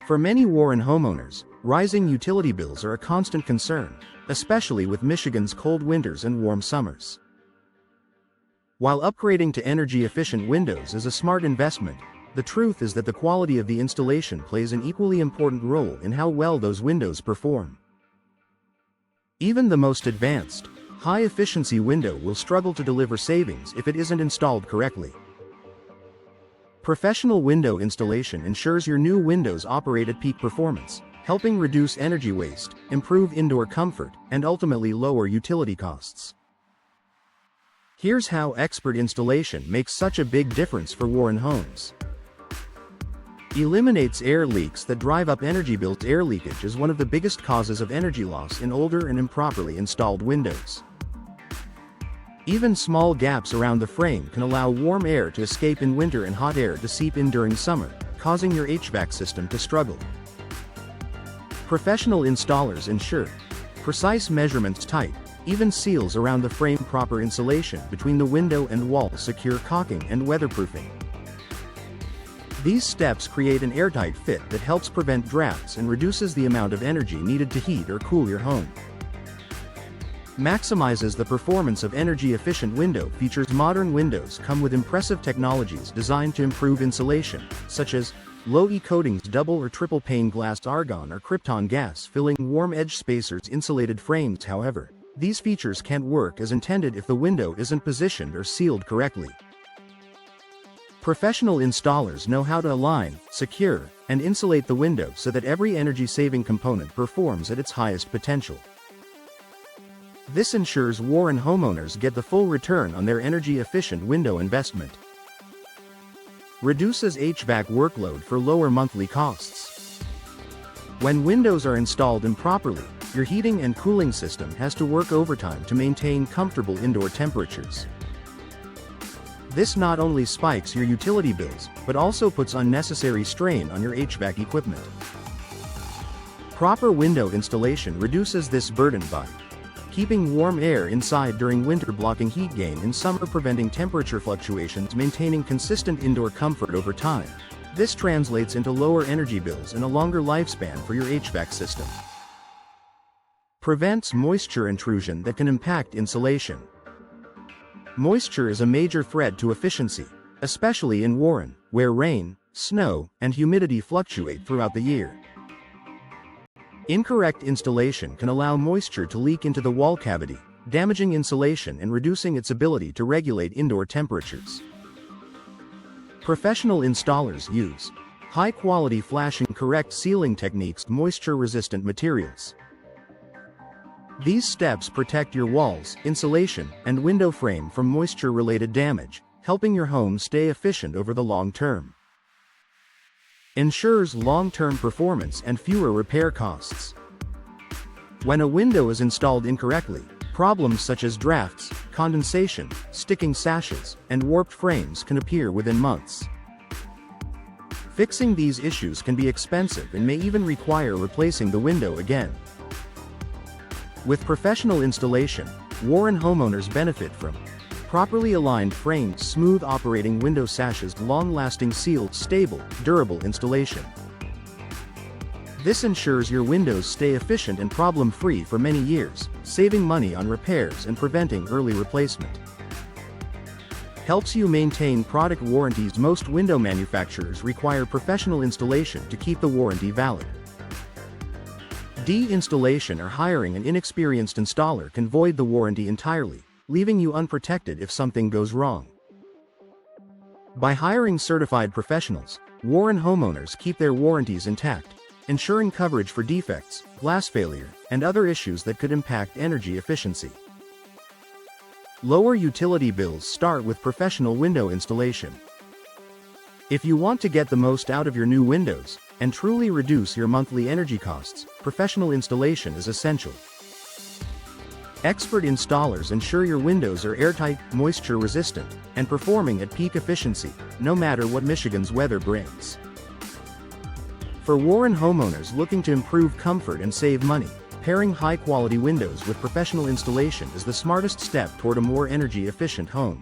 For many Warren homeowners, rising utility bills are a constant concern, especially with Michigan's cold winters and warm summers. While upgrading to energy-efficient windows is a smart investment, the truth is that the quality of the installation plays an equally important role in how well those windows perform. Even the most advanced, high-efficiency window will struggle to deliver savings if it isn't installed correctly. Professional window installation ensures your new windows operate at peak performance, helping reduce energy waste, improve indoor comfort, and ultimately lower utility costs. Here's how expert installation makes such a big difference for Warren homes. Eliminates air leaks that drive up energy bills. Air leakage is one of the biggest causes of energy loss in older and improperly installed windows. Even small gaps around the frame can allow warm air to escape in winter and hot air to seep in during summer, causing your HVAC system to struggle. Professional installers ensure precise measurements, tight, even seals around the frame, proper insulation between the window and wall, secure caulking and weatherproofing. These steps create an airtight fit that helps prevent drafts and reduces the amount of energy needed to heat or cool your home. Maximizes the performance of energy-efficient window features. Modern windows come with impressive technologies designed to improve insulation, such as low-E coatings, double or triple pane glass, argon or krypton gas filling, warm edge spacers, insulated frames. However, these features can't work as intended if the window isn't positioned or sealed correctly. Professional installers know how to align, secure, and insulate the window so that every energy-saving component performs at its highest potential. This ensures Warren homeowners get the full return on their energy-efficient window investment. Reduces HVAC workload for lower monthly costs. When windows are installed improperly, your heating and cooling system has to work overtime to maintain comfortable indoor temperatures. This not only spikes your utility bills, but also puts unnecessary strain on your HVAC equipment. Proper window installation reduces this burden by keeping warm air inside during winter, blocking heat gain in summer, preventing temperature fluctuations, maintaining consistent indoor comfort over time. This translates into lower energy bills and a longer lifespan for your HVAC system. Prevents moisture intrusion that can impact insulation. Moisture is a major threat to efficiency, especially in Warren, where rain, snow, and humidity fluctuate throughout the year. Incorrect installation can allow moisture to leak into the wall cavity, damaging insulation and reducing its ability to regulate indoor temperatures. Professional installers use high-quality flashing correct sealing techniques, moisture-resistant materials. These steps protect your walls, insulation, and window frame from moisture-related damage, helping your home stay efficient over the long term. Ensures long-term performance and fewer repair costs. When a window is installed incorrectly, problems such as drafts, condensation, sticking sashes, and warped frames can appear within months. Fixing these issues can be expensive and may even require replacing the window again. With professional installation, Warren homeowners benefit from properly aligned frames, smooth operating window sashes, long-lasting, sealed, stable, durable installation. This ensures your windows stay efficient and problem-free for many years, saving money on repairs and preventing early replacement. Helps you maintain product warranties. Most window manufacturers require professional installation to keep the warranty valid. De-installation or hiring an inexperienced installer can void the warranty entirely, leaving you unprotected if something goes wrong. By hiring certified professionals, Warren homeowners keep their warranties intact, ensuring coverage for defects, glass failure, and other issues that could impact energy efficiency. Lower utility bills start with professional window installation. If you want to get the most out of your new windows and truly reduce your monthly energy costs, professional installation is essential. Expert installers ensure your windows are airtight, moisture-resistant, and performing at peak efficiency, no matter what Michigan's weather brings. For Warren homeowners looking to improve comfort and save money, pairing high-quality windows with professional installation is the smartest step toward a more energy-efficient home.